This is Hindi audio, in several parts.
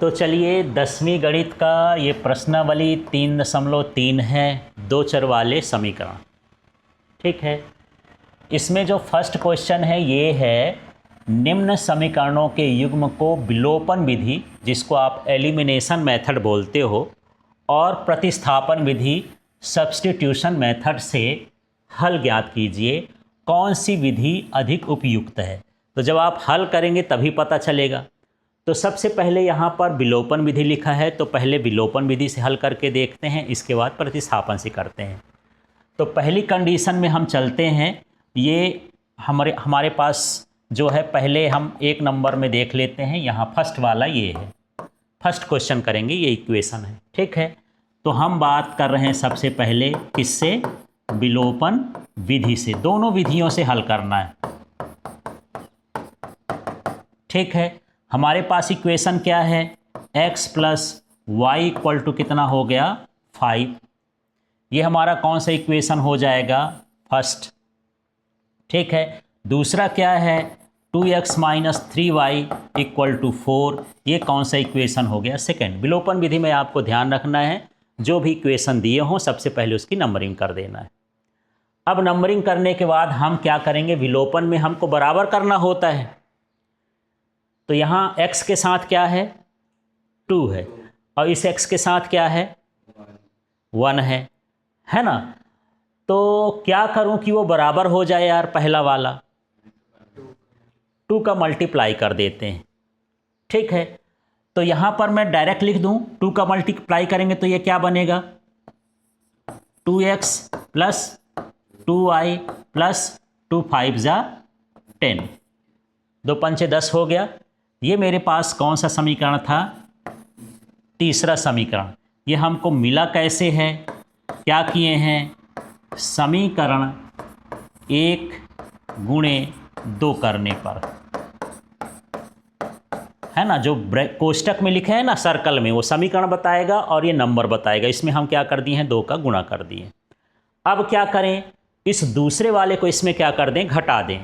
तो चलिए 10वीं गणित का ये प्रश्नावली 3.3 है, दो चर वाले समीकरण। ठीक है, इसमें जो फर्स्ट क्वेश्चन है ये है निम्न समीकरणों के युग्म को विलोपन विधि, जिसको आप एलिमिनेशन मेथड बोलते हो, और प्रतिस्थापन विधि सब्स्टिट्यूशन मेथड से हल ज्ञात कीजिए। कौन सी विधि अधिक उपयुक्त है? तो जब आप हल करेंगे तभी पता चलेगा। तो सबसे पहले यहाँ पर विलोपन विधि लिखा है, तो पहले विलोपन विधि से हल करके देखते हैं, इसके बाद प्रतिस्थापन से करते हैं। तो पहली कंडीशन में हम चलते हैं। ये हमारे पास जो है, पहले हम एक नंबर में देख लेते हैं। यहाँ फर्स्ट वाला ये है, फर्स्ट क्वेश्चन करेंगे, ये इक्वेशन है। ठीक है, तो हम बात कर रहे हैं सबसे पहले किससे? विलोपन विधि से। दोनों विधियों से हल करना है। ठीक है, हमारे पास इक्वेशन क्या है? x plus Y equal to कितना हो गया? 5। ये हमारा कौन सा इक्वेशन हो जाएगा? फर्स्ट। ठीक है, दूसरा क्या है? 2x minus 3y equal to 4। ये कौन सा इक्वेशन हो गया? सेकेंड। विलोपन विधि में आपको ध्यान रखना है, जो भी इक्वेशन दिए हों सबसे पहले उसकी नंबरिंग कर देना है। अब नंबरिंग करने के बाद हम क्या करेंगे? विलोपन में हमको बराबर करना होता है। तो यहाँ x के साथ क्या है? 2 है, और इस x के साथ क्या है? 1 है ना? तो क्या करूं कि वो बराबर हो जाए यार? पहला वाला 2 का मल्टीप्लाई कर देते हैं। ठीक है, तो यहाँ पर मैं डायरेक्ट लिख दूं, 2 का मल्टीप्लाई करेंगे तो ये क्या बनेगा? 2x प्लस 2y प्लस 2 5 जा 10, 2 पंचे 10 हो गया। ये मेरे पास कौन सा समीकरण था? तीसरा समीकरण। ये हमको मिला कैसे है? क्या किए हैं? समीकरण 1 गुणे 2 करने पर, है ना? जो कोष्टक में लिखे हैं ना सर्कल में, वो समीकरण बताएगा और ये नंबर बताएगा। इसमें हम क्या कर दिए हैं? 2 का गुणा कर दिए। अब क्या करें? इस दूसरे वाले को इसमें क्या कर दें? घटा दें।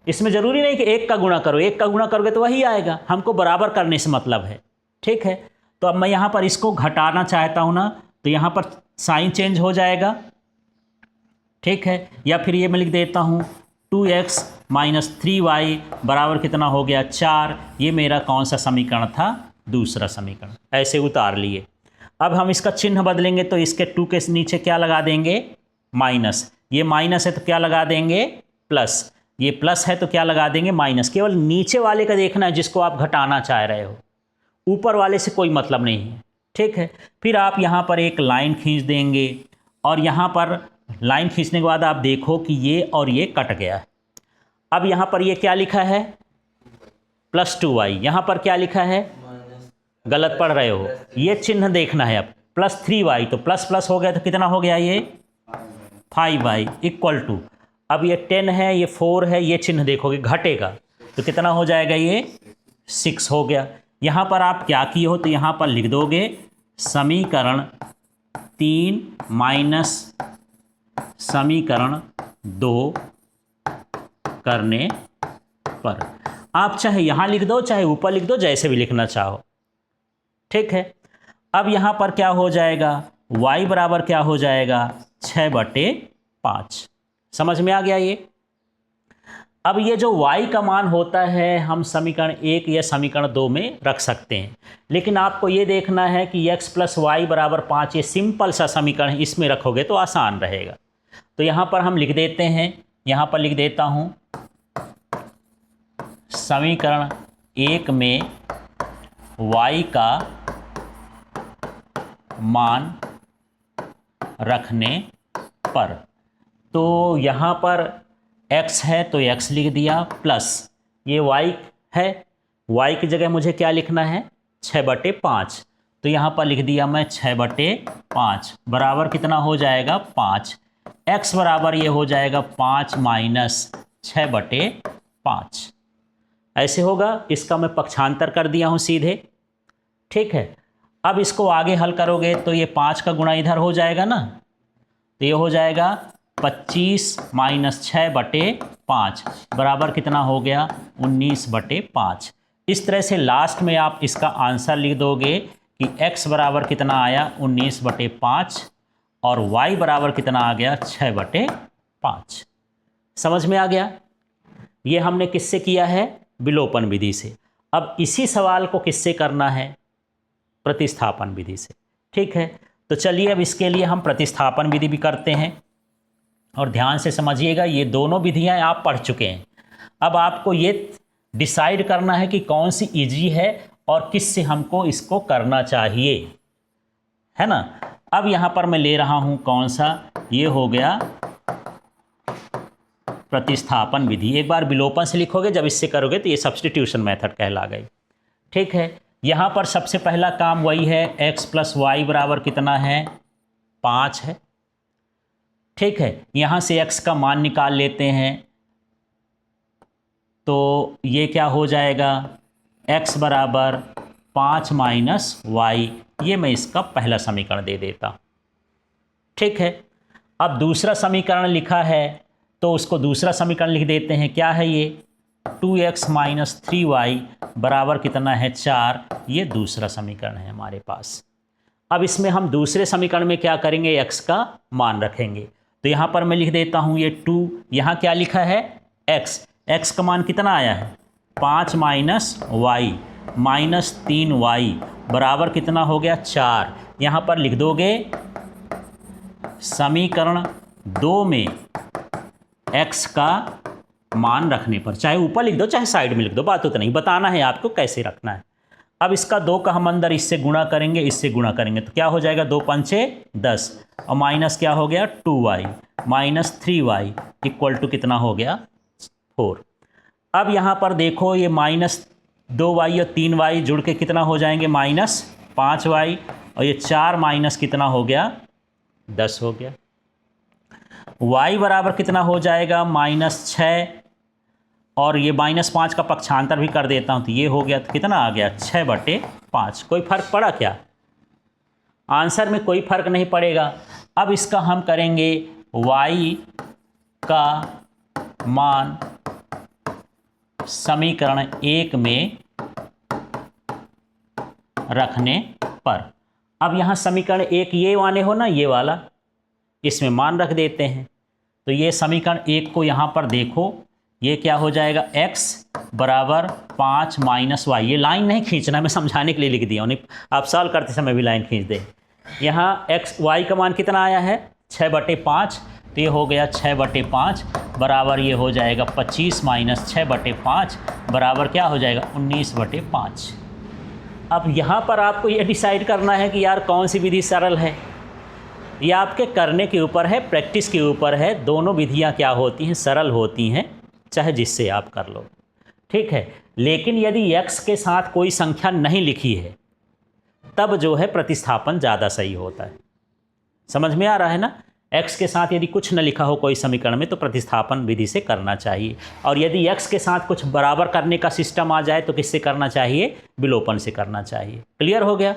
इसमें ज़रूरी नहीं कि 1 का गुणा करो, 1 का गुणा करोगे तो वही आएगा। हमको बराबर करने से मतलब है। ठीक है, तो अब मैं यहाँ पर इसको घटाना चाहता हूँ ना, तो यहाँ पर साइन चेंज हो जाएगा। ठीक है, या फिर ये मैं लिख देता हूँ 2x माइनस 3y बराबर कितना हो गया? 4। ये मेरा कौन सा समीकरण था? दूसरा समीकरण। ऐसे उतार लिए। अब हम इसका चिन्ह बदलेंगे, तो इसके 2 के नीचे क्या लगा देंगे? माइनस। ये माइनस है तो क्या लगा देंगे? प्लस। ये प्लस है तो क्या लगा देंगे? माइनस। केवल नीचे वाले का देखना है जिसको आप घटाना चाह रहे हो, ऊपर वाले से कोई मतलब नहीं है। ठीक है, फिर आप यहाँ पर एक लाइन खींच देंगे, और यहाँ पर लाइन खींचने के बाद आप देखो कि ये और ये कट गया है। अब यहाँ पर ये क्या लिखा है? Plus 2y। यहाँ पर क्या लिखा है? गलत पढ़ रहे हो, ये चिन्ह देखना है। अब प्लस 3y, तो प्लस प्लस हो गया तो कितना हो गया? ये 5y इक्वल टू, अब ये 10 है, ये 4 है, ये चिन्ह देखोगे घटेगा तो कितना हो जाएगा? ये 6 हो गया। यहाँ पर आप क्या किए हो? तो यहाँ पर लिख दोगे समीकरण 3 माइनस समीकरण 2 करने पर। आप चाहे यहाँ लिख दो, चाहे ऊपर लिख दो, जैसे भी लिखना चाहो। ठीक है, अब यहाँ पर क्या हो जाएगा? y बराबर क्या हो जाएगा? 6/5। समझ में आ गया ये? अब ये जो y का मान होता है, हम समीकरण 1 या समीकरण 2 में रख सकते हैं, लेकिन आपको ये देखना है कि x प्लस वाई बराबर 5, ये सिंपल सा समीकरण, इसमें रखोगे तो आसान रहेगा। तो यहाँ पर हम लिख देते हैं, यहाँ पर लिख देता हूँ समीकरण 1 में y का मान रखने पर, तो यहाँ पर x है तो x लिख दिया, प्लस ये y है, y की जगह मुझे क्या लिखना है? 6/5। तो यहाँ पर लिख दिया मैं 6/5 बराबर कितना हो जाएगा? 5। x बराबर ये हो जाएगा 5 माइनस 6/5। ऐसे होगा। इसका मैं पक्षांतर कर दिया हूँ सीधे। ठीक है, अब इसको आगे हल करोगे तो ये 5 का गुणा इधर हो जाएगा ना, तो ये हो जाएगा 25 माइनस 6/5 बराबर कितना हो गया? 19/5। इस तरह से लास्ट में आप इसका आंसर लिख दोगे कि x बराबर कितना आया 19/5 और y बराबर कितना आ गया 6/5। समझ में आ गया? ये हमने किससे किया है? विलोपन विधि से। अब इसी सवाल को किससे करना है? प्रतिस्थापन विधि से। ठीक है, तो चलिए अब इसके लिए हम प्रतिस्थापन विधि भी करते हैं और ध्यान से समझिएगा, ये दोनों विधियां आप पढ़ चुके हैं। अब आपको ये डिसाइड करना है कि कौन सी इजी है और किस से हमको इसको करना चाहिए, है ना। अब यहाँ पर मैं ले रहा हूँ कौन सा, ये हो गया प्रतिस्थापन विधि। एक बार विलोपन से लिखोगे, जब इससे करोगे तो ये सब्स्टिट्यूशन मेथड कहला गई। ठीक है, यहाँ पर सबसे पहला काम वही है, x + y बराबर कितना है 5 है। ठीक है, यहाँ से x का मान निकाल लेते हैं, तो ये क्या हो जाएगा, x बराबर 5 - y। ये मैं इसका पहला समीकरण दे देता। ठीक है, अब दूसरा समीकरण लिखा है तो उसको दूसरा समीकरण लिख देते हैं। क्या है ये, 2x - 3y बराबर कितना है 4। ये दूसरा समीकरण है हमारे पास। अब इसमें हम दूसरे समीकरण में क्या करेंगे, x का मान रखेंगे। तो यहाँ पर मैं लिख देता हूँ ये 2, यहाँ क्या लिखा है x का मान कितना आया है 5 - y -3y बराबर कितना हो गया 4। यहाँ पर लिख दोगे समीकरण 2 में x का मान रखने पर, चाहे ऊपर लिख दो चाहे साइड में लिख दो, बात उतना ही, बताना है आपको कैसे रखना है। अब इसका 2 का हम अंदर इससे गुणा करेंगे, इससे गुणा करेंगे तो क्या हो जाएगा 2 × 5 = 10 और माइनस क्या हो गया 2y -3y = कितना हो गया 4। अब यहाँ पर देखो ये -2y और 3y जुड़ के कितना हो जाएंगे -5y और ये 4 माइनस कितना हो गया 10 हो गया। y बराबर कितना हो जाएगा -6 और ये -5 का पक्षांतर भी कर देता हूँ तो ये हो गया, तो कितना आ गया 6/5। कोई फर्क पड़ा क्या? आंसर में कोई फर्क नहीं पड़ेगा। अब इसका हम करेंगे y का मान समीकरण 1 में रखने पर। अब यहाँ समीकरण 1 ये वाले हो ना, ये वाला, इसमें मान रख देते हैं। तो ये समीकरण 1 को यहाँ पर देखो, ये क्या हो जाएगा x बराबर 5 - y। ये लाइन नहीं खींचना, मैं समझाने के लिए लिख दिया, नहीं आप सॉल्व करते समय भी लाइन खींच दें। यहाँ y का मान कितना आया है 6/5, तो ये हो गया 6/5 बराबर ये हो जाएगा 25 - 6/5 बराबर क्या हो जाएगा 19/5। अब यहाँ पर आपको ये डिसाइड करना है कि यार कौन सी विधि सरल है। ये आपके करने के ऊपर है, प्रैक्टिस के ऊपर है। दोनों विधियाँ क्या होती हैं, सरल होती हैं, चाहे जिससे आप कर लो। ठीक है, लेकिन यदि x के साथ कोई संख्या नहीं लिखी है तब जो है प्रतिस्थापन ज़्यादा सही होता है। समझ में आ रहा है ना? x के साथ यदि कुछ न लिखा हो कोई समीकरण में तो प्रतिस्थापन विधि से करना चाहिए, और यदि x के साथ कुछ बराबर करने का सिस्टम आ जाए तो किससे करना चाहिए, विलोपन से करना चाहिए। क्लियर हो गया?